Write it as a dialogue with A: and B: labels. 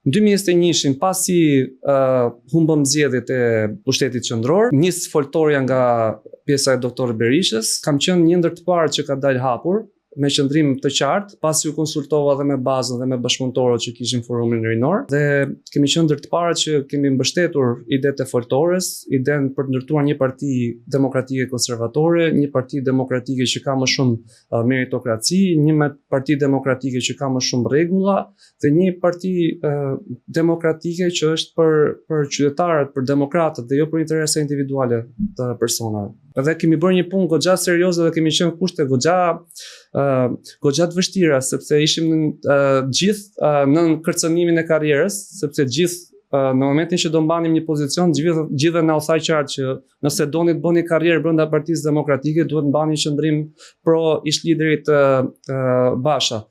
A: Në 2021, pasi humbëm zgjedhjet e pushtetit qendror, nis foltorja nga pjesa e doktor Berishës, kam qenë një ndër të parë që ka dalë hapur, me qëndrim të qartë, pasi u konsultova dhe me bazën dhe me bashkëpunëtorët që kishin forumin rinor, dhe kemi qenë ndër të parë që kemi mbështetur idetë e foltores, idenë për të ndërtuar një parti demokratike konservatore, një parti demokratike që ka më shumë meritokraci, një parti demokratike që ka më shumë rregulla, dhe një parti demokratike që është për qytetarët, për demokratët dhe jo për interese individuale të personave. Edhe kemi bërë një punë goxha serioze dhe kemi qenë kushte goxha të vështira, sepse ishim gjithë në kërcënimin e karrierës, sepse gjithë në momentin që do mbanim një pozicion, gjithë na u tha qartë që nëse doni të bëni karrierë brenda Partisë Demokratike, duhet mbani qëndrim pro ish liderit Basha.